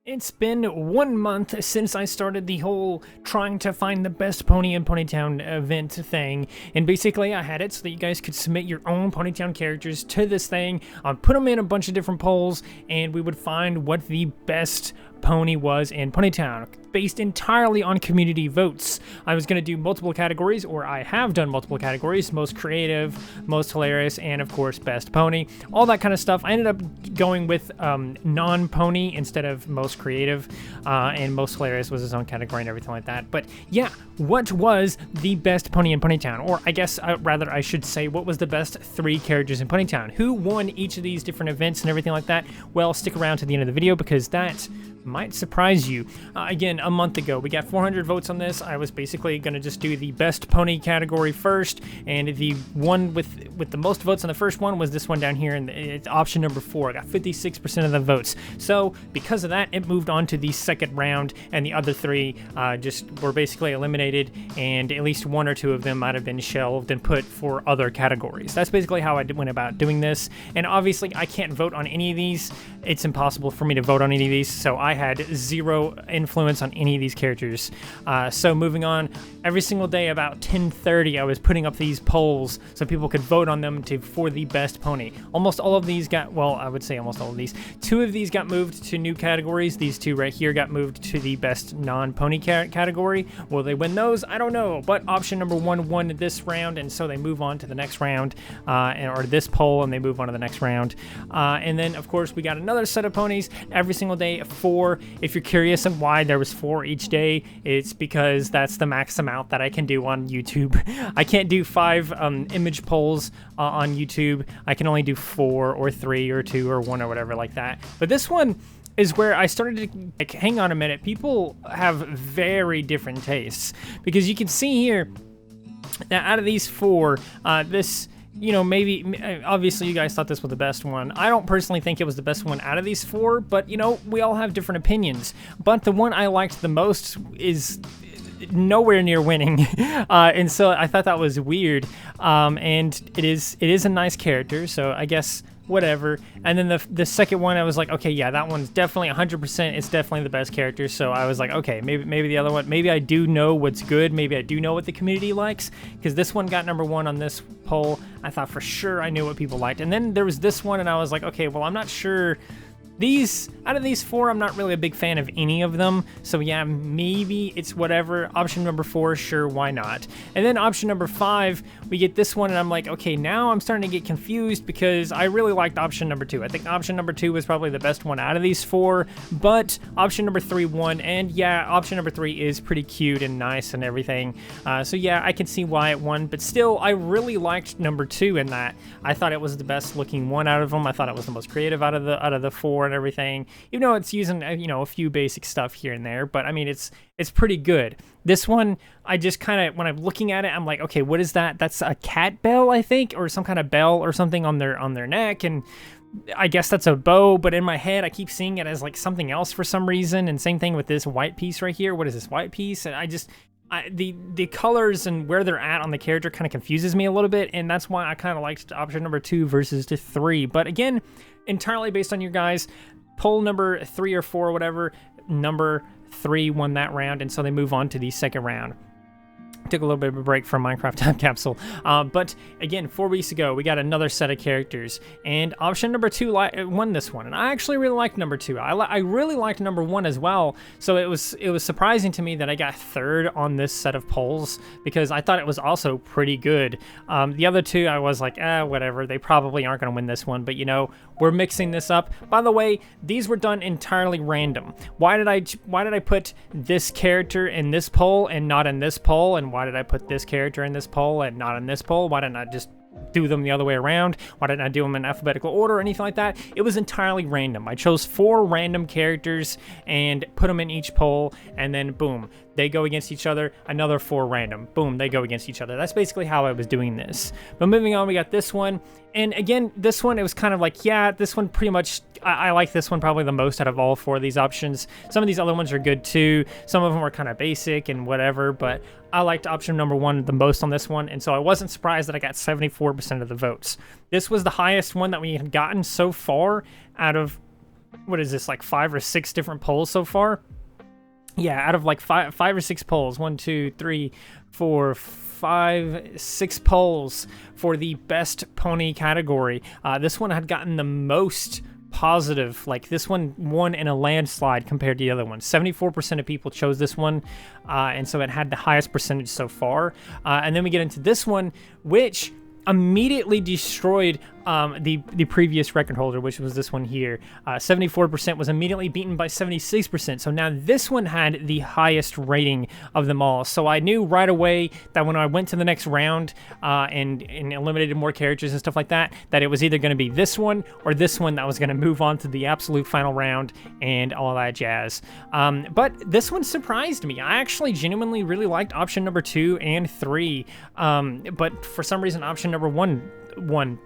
It's been 1 month since I started the whole trying to find the best pony in Ponytown event thing, and basically I had it so that you guys could submit your own Ponytown characters to this thing. I'd put them in a bunch of different polls, and we would find what the best pony was in Ponytown, based entirely on community votes. I was going to do multiple categories, or I have done multiple categories: most creative, most hilarious, and of course best pony, all that kind of stuff. I ended up going with non-pony instead of most creative, and most hilarious was his own category and everything like that. But yeah, what was the best pony in Ponytown? Or I guess rather I should say, what was the best 3 characters in Ponytown? Who won each of these different events and everything like that? Well, stick around to the end of the video because that might surprise you. Again, a month ago, we got 400 votes on this. I was basically going to just do the best pony category first, and the one with the most votes on the first one was this one down here, and it's option number 4. I got 56% of the votes. So because of that, it moved on to the second round, and the other 3 just were basically eliminated, and at least 1 or 2 of them might have been shelved and put for other categories. That's basically how I went about doing this, and obviously I can't vote on any of these. It's impossible for me to vote on any of these, so I had 0 influence on any of these characters. So moving on, every single day about 10:30, I was putting up these polls so people could vote on them for the best pony. Almost all of these got, well, I would say almost all of these. 2 of these got moved to new categories. These 2 right here got moved to the best non-pony category. Will they win those? I don't know, but option number 1 won this round, and so they move on to the next round, or this poll, and they move on to the next round. And then, of course, we got another set of ponies every single day, 4. If you're curious of why there was 4 each day, it's because that's the max amount that I can do on YouTube. I can't do 5 image polls on YouTube. I can only do 4 or 3 or 2 or 1 or whatever like that. But this one is where I started to, like, hang on a minute. People have very different tastes, because you can see here that out of these 4, this, you know, maybe, obviously you guys thought this was the best one. I don't personally think it was the best one out of these 4, but, you know, we all have different opinions. But the one I liked the most is nowhere near winning, and so I thought that was weird. And it is a nice character, so I guess whatever. And then the second one, I was like, okay, yeah, that one's definitely 100%. It's definitely the best character. So I was like, okay, maybe the other one, maybe I do know what's good. Maybe I do know what the community likes, because this one got number 1 on this poll. I thought for sure I knew what people liked. And then there was this one, and I was like, okay, well, I'm not sure. Out of these 4, I'm not really a big fan of any of them. So yeah, maybe it's whatever. Option number 4, sure, why not? And then option number 5, we get this one, and I'm like, okay, now I'm starting to get confused, because I really liked option number 2. I think option number 2 was probably the best one out of these 4, but option number 3 won, and yeah, option number 3 is pretty cute and nice and everything. So yeah, I can see why it won, but still, I really liked number 2 in that. I thought it was the best looking one out of them. I thought it was the most creative out of the 4 and everything, even though it's using, you know, a few basic stuff here and there, but I mean, it's pretty good. This one, I just kind of, when I'm looking at it, I'm like, okay, what is that? That's a cat bell, I think, or some kind of bell or something on their neck, and I guess that's a bow, but in my head, I keep seeing it as like something else for some reason. And same thing with this white piece right here. What is this white piece? And the colors and where they're at on the character kind of confuses me a little bit, and that's why I kind of liked option number 2 versus the 3. But again, entirely based on your guys. Poll number 3 or 4 or whatever, number 3 won that round, and so they move on to the second round. Took a little bit of a break from Minecraft Time Capsule, but again, 4 weeks ago, we got another set of characters, and option number 2 won this one, and I actually really liked number 2. I really liked number 1 as well, so it was surprising to me that I got 3rd on this set of polls, because I thought it was also pretty good. The other 2, I was like, whatever, they probably aren't going to win this one, but you know, we're mixing this up. By the way, these were done entirely random. Why did I put this character in this poll and not in this poll, and why did I put this character in this poll and not in this poll? Why didn't I just do them the other way around? Why didn't I do them in alphabetical order or anything like that? It was entirely random. I chose 4 random characters and put them in each poll, and then boom, they go against each other. Another 4 random, boom, they go against each other. That's basically how I was doing this. But moving on, we got this one, and again, this one, it was kind of like, yeah, this one pretty much, I like this one probably the most out of all 4 of these options. Some of these other ones are good too. Some of them were kind of basic and whatever, but I liked option number 1 the most on this one, and so I wasn't surprised that I got 74% of the votes. This was the highest one that we had gotten so far out of what is this, like 5 or 6 different polls so far? Yeah, out of like five or six polls, 1, 2, 3, 4, 5, 6 polls for the best pony category. This one had gotten the most positive. Like, this one won in a landslide compared to the other one. 74% of people chose this one, and so it had the highest percentage so far. And then we get into this one, which immediately destroyed the previous record holder, which was this one here. 74% was immediately beaten by 76%. So now this one had the highest rating of them all. So I knew right away that when I went to the next round and eliminated more characters and stuff like that, that it was either going to be this one or this one that was going to move on to the absolute final round and all that jazz. But this one surprised me. I actually genuinely really liked option number 2 and 3. But for some reason, option number 1 won.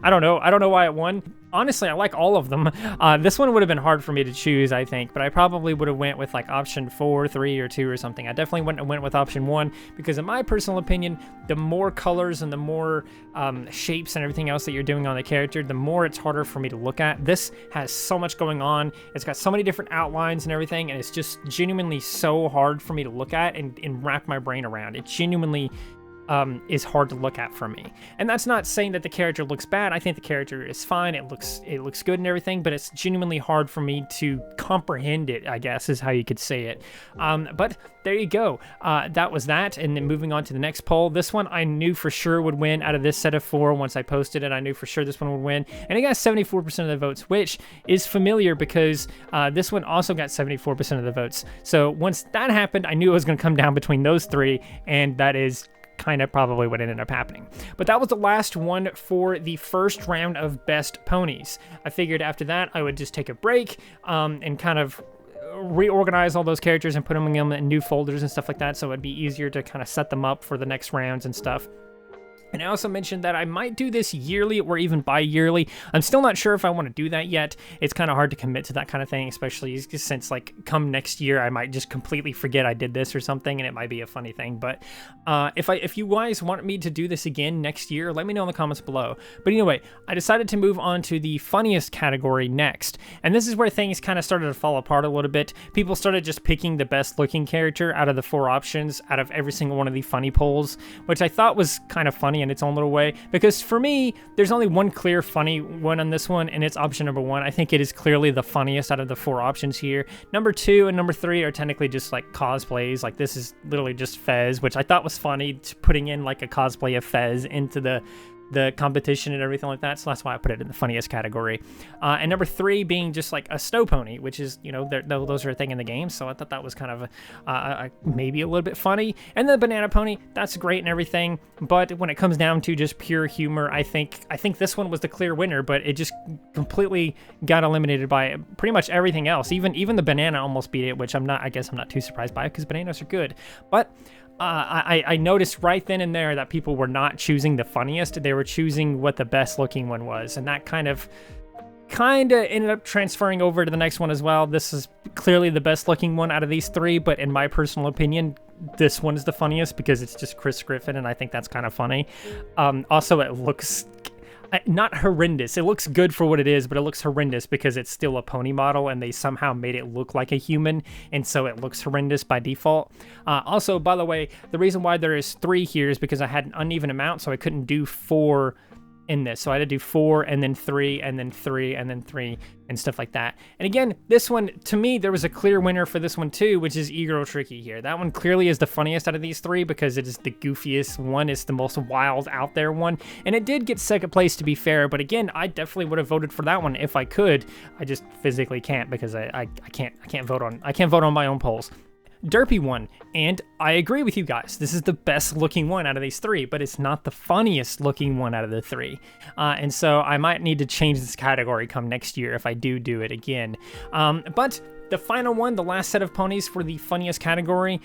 I don't know why it won. Honestly, I like all of them. This one would have been hard for me to choose, I think, but I probably would have went with like option 4, 3, or 2 or something. I definitely went with option 1 because in my personal opinion, the more colors and the more shapes and everything else that you're doing on the character, the more it's harder for me to look at. This has so much going on. It's got so many different outlines and everything, and it's just genuinely so hard for me to look at and wrap my brain around. It genuinely is hard to look at for me. And that's not saying that the character looks bad. I think the character is fine. It looks good and everything, but it's genuinely hard for me to comprehend it, I guess is how you could say it. But there you go. That was that. And then moving on to the next poll. This one I knew for sure would win out of this set of 4. Once I posted it, I knew for sure this one would win. And it got 74% of the votes, which is familiar because this one also got 74% of the votes. So once that happened, I knew it was going to come down between those 3, and that is kind of probably what ended up happening. But that was the last one for the first round of best ponies. I figured after that I would just take a break and kind of reorganize all those characters and put them in new folders and stuff like that, so it'd be easier to kind of set them up for the next rounds and stuff. And I also mentioned that I might do this yearly or even bi-yearly. I'm still not sure if I want to do that yet. It's kind of hard to commit to that kind of thing, especially since, like, come next year, I might just completely forget I did this or something, and it might be a funny thing. But if you guys want me to do this again next year, let me know in the comments below. But anyway, I decided to move on to the funniest category next. And this is where things kind of started to fall apart a little bit. People started just picking the best looking character out of the 4 options out of every single one of the funny polls, which I thought was kind of funny in its own little way, because for me, there's only one clear funny one on this one, and it's option number 1. I think it is clearly the funniest out of the 4 options here. Number 2 and number 3 are technically just like cosplays. Like, this is literally just Fez, which I thought was funny, putting in like a cosplay of Fez into the competition and everything like that, so that's why I put it in the funniest category. And number 3 being just like a snow pony, which is, you know, those are a thing in the game, so I thought that was kind of maybe a little bit funny. And the banana pony, that's great and everything, but when it comes down to just pure humor, I think this one was the clear winner, but it just completely got eliminated by pretty much everything else. Even the banana almost beat it, which I guess I'm not too surprised by, because bananas are good. But I noticed right then and there that people were not choosing the funniest. They were choosing what the best looking one was, and that kind of ended up transferring over to the next one as well. This is clearly the best looking one out of these 3, but in my personal opinion, this one is the funniest because it's just Chris Griffin, and I think that's kind of funny. Also, it looks not horrendous. It looks good for what it is, but it looks horrendous because it's still a pony model and they somehow made it look like a human, and so it looks horrendous by default. Also, by the way, the reason why there is 3 here is because I had an uneven amount, so I couldn't do 4 in this. So I had to do 4 and then 3 and then 3 and then 3 and stuff like that. And again, this one, to me, there was a clear winner for this one too, which is Egro Tricky here. That one clearly is the funniest out of these 3 because it is the goofiest one. It's the most wild out there one. And it did get second place, to be fair, but again, I definitely would have voted for that one if I could. I just physically can't because I can't vote on my own polls. Derpy one, and I agree with you guys. This is the best looking one out of these 3, but it's not the funniest looking one out of the 3. And so I might need to change this category come next year if I do it again. But the final one, the last set of ponies for the funniest category,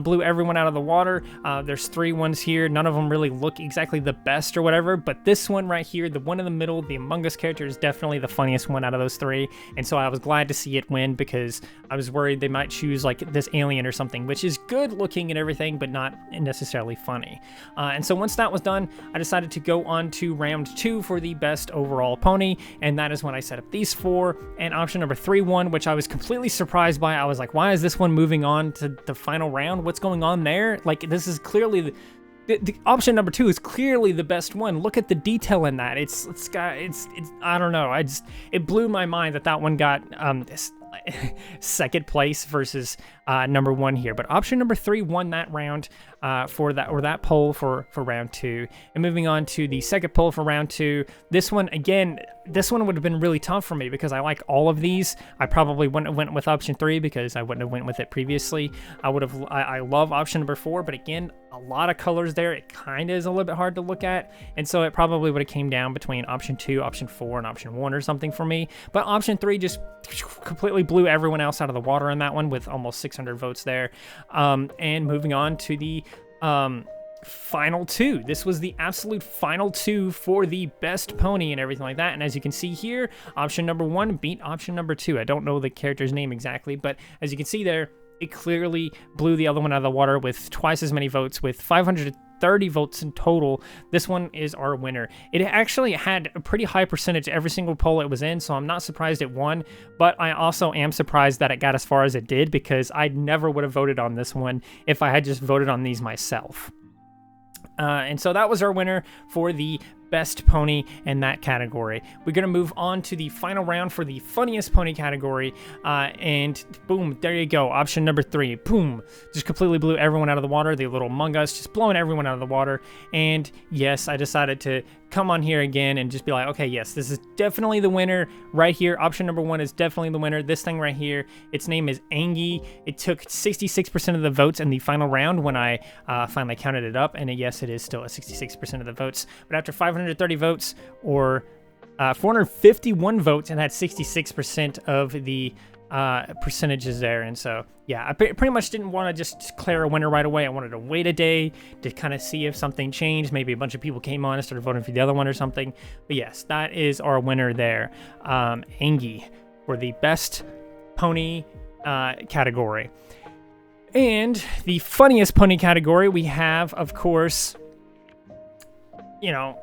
blew everyone out of the water. There's 3 ones here. None of them really look exactly the best or whatever, but this one right here, the one in the middle, the Among Us character, is definitely the funniest one out of those 3. And so I was glad to see it win because I was worried they might choose like this alien or something, which is good looking and everything, but not necessarily funny. And so once that was done, I decided to go on to round 2 for the best overall pony. And that is when I set up these 4, and option number 3 won, which I was completely surprised by. I was like, why is this one moving on to the final round? What's going on there? Like, this is clearly the option number 2 is clearly the best one. Look at the detail in that. It's I don't know. It blew my mind that one got this second place versus number 1 here. But option number 3 won that round for that poll for round 2. And moving on to the second poll for round 2, this one would have been really tough for me because I like all of these. I probably wouldn't have went with option 3 because I wouldn't have went with it previously. I love option number 4, but again, a lot of colors there. It kind of is a little bit hard to look at, and so it probably would have came down between option 2, option 4, and option 1 or something for me. But option 3 just completely blew everyone else out of the water on that one with almost 600 votes there. And moving on to the final 2. This was the absolute final 2 for the best pony and everything like that. And as you can see here, option number 1 beat option number 2. I don't know the character's name exactly, but as you can see there, it clearly blew the other one out of the water with twice as many votes, with 530 votes in total. This one is our winner. It actually had a pretty high percentage every single poll it was in, so I'm not surprised it won, but I also am surprised that it got as far as it did because I never would have voted on this one if I had just voted on these myself. And so that was our winner for the best pony in that category. We're going to move on to the final round for the funniest pony category, and boom, there you go. Option number 3, boom, just completely blew everyone out of the water. The little Among Us just blowing everyone out of the water. And yes, I decided to come on here again and just be like, okay, yes, this is definitely the winner right here. Option number 1 is definitely the winner. This thing right here, its name is Angie. It took 66% of the votes in the final round when I finally counted it up, and yes, it is still at 66% of the votes. But after 530 votes, or 451 votes, and had 66% of the percentages there. And so yeah, I pretty much didn't want to just declare a winner right away. I wanted to wait a day to kind of see if something changed. Maybe a bunch of people came on and started voting for the other one or something. But yes, that is our winner there, Angie, for the best pony category. And the funniest pony category we have, of course, you know,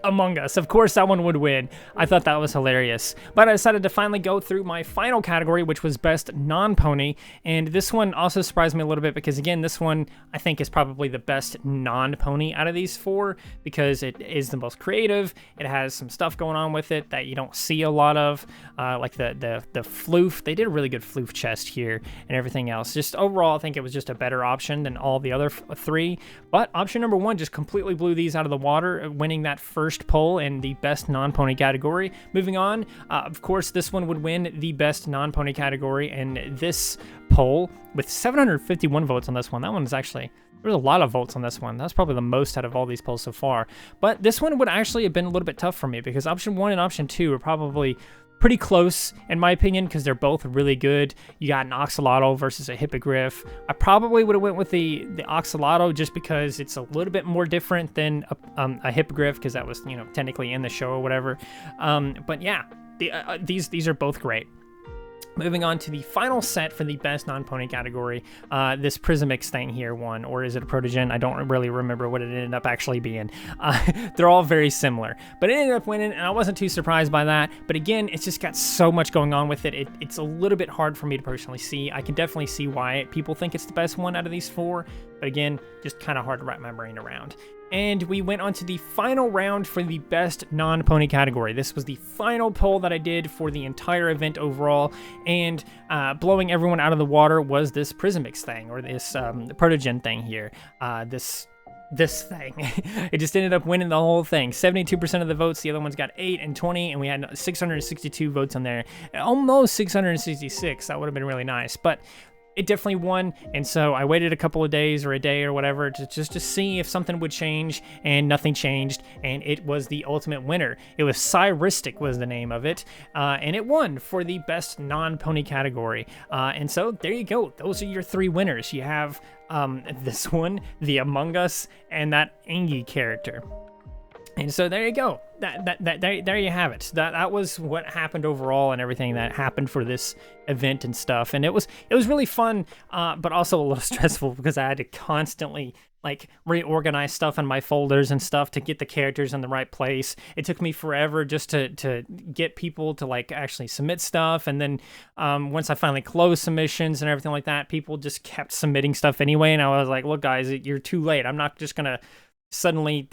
Among Us. Of course, that one would win. I thought that was hilarious. But I decided to finally go through my final category, which was Best Non-Pony. And this one also surprised me a little bit because, again, this one I think is probably the best non-pony out of these 4 because it is the most creative. It has some stuff going on with it that you don't see a lot of, like the floof. They did a really good floof chest here and everything else. Just overall, I think it was just a better option than all the other 3. But option number 1 just completely blew these out of the water, winning that first poll in the best non-pony category. Moving on, of course, this one would win the best non-pony category, and this poll with 751 votes on this one. That one is actually, there's a lot of votes on this one. That's probably the most out of all these polls so far. But this one would actually have been a little bit tough for me because option 1 and option 2 are probably pretty close in my opinion because they're both really good. You got an Oxalotl versus a Hippogriff. I probably would have went with the Oxalotl just because it's a little bit more different than a Hippogriff because that was, you know, technically in the show or whatever. But yeah, these are both great. Moving on to the final set for the best non-pony category, this Prismix thing here won, or is it a Protogen? I don't really remember what it ended up actually being. They're all very similar, but it ended up winning, and I wasn't too surprised by that. But again, it's just got so much going on with it. It's a little bit hard for me to personally see. I can definitely see why people think it's the best one out of these 4, but again, just kind of hard to wrap my brain around. And we went on to the final round for the best non-pony category. This was the final poll that I did for the entire event overall, and blowing everyone out of the water was this Prismix thing, or this Protogen thing here. This thing. It just ended up winning the whole thing. 72% of the votes. The other ones got 8 and 20, and we had 662 votes on there. Almost 666. That would have been really nice. But it definitely won, and so I waited a couple of days or a day or whatever to just to see if something would change, and nothing changed, and it was the ultimate winner. It was Cyristic was the name of it, and it won for the best non-pony category. And so there you go. Those are your 3 winners. You have this one, the Among Us, and that Angie character. And so there you go. There you have it. That was what happened overall and everything that happened for this event and stuff. And it was really fun, but also a little stressful because I had to constantly like reorganize stuff in my folders and stuff to get the characters in the right place. It took me forever just to get people to like actually submit stuff. And then once I finally closed submissions and everything like that, people just kept submitting stuff anyway. And I was like, look, guys, you're too late. I'm not just gonna suddenly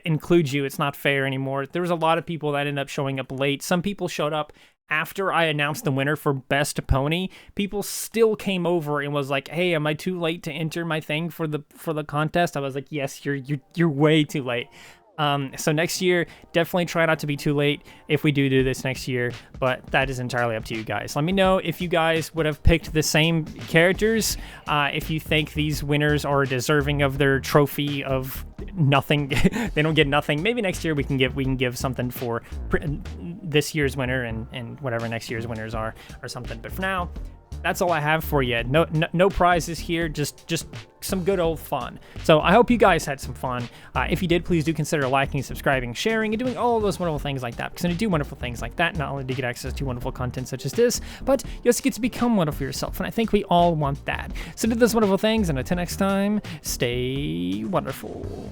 include you. It's not fair anymore. There was a lot of people that ended up showing up late. Some people showed up after I announced the winner for Best Pony. People still came over and was like, hey, am I too late to enter my thing for the contest? I was like, yes, you're way too late. So next year, definitely try not to be too late if we do this next year, but that is entirely up to you guys. Let me know if you guys would have picked the same characters, if you think these winners are deserving of their trophy of nothing. They don't get nothing. Maybe next year we can give something for this year's winner and whatever next year's winners are or something. But for now, that's all I have for you. No prizes here, just some good old fun. So I hope you guys had some fun. If you did, please do consider liking, subscribing, sharing, and doing all of those wonderful things like that. Because when you do wonderful things like that, not only do you get access to wonderful content such as this, but you also get to become wonderful yourself. And I think we all want that. So do those wonderful things, and until next time, stay wonderful.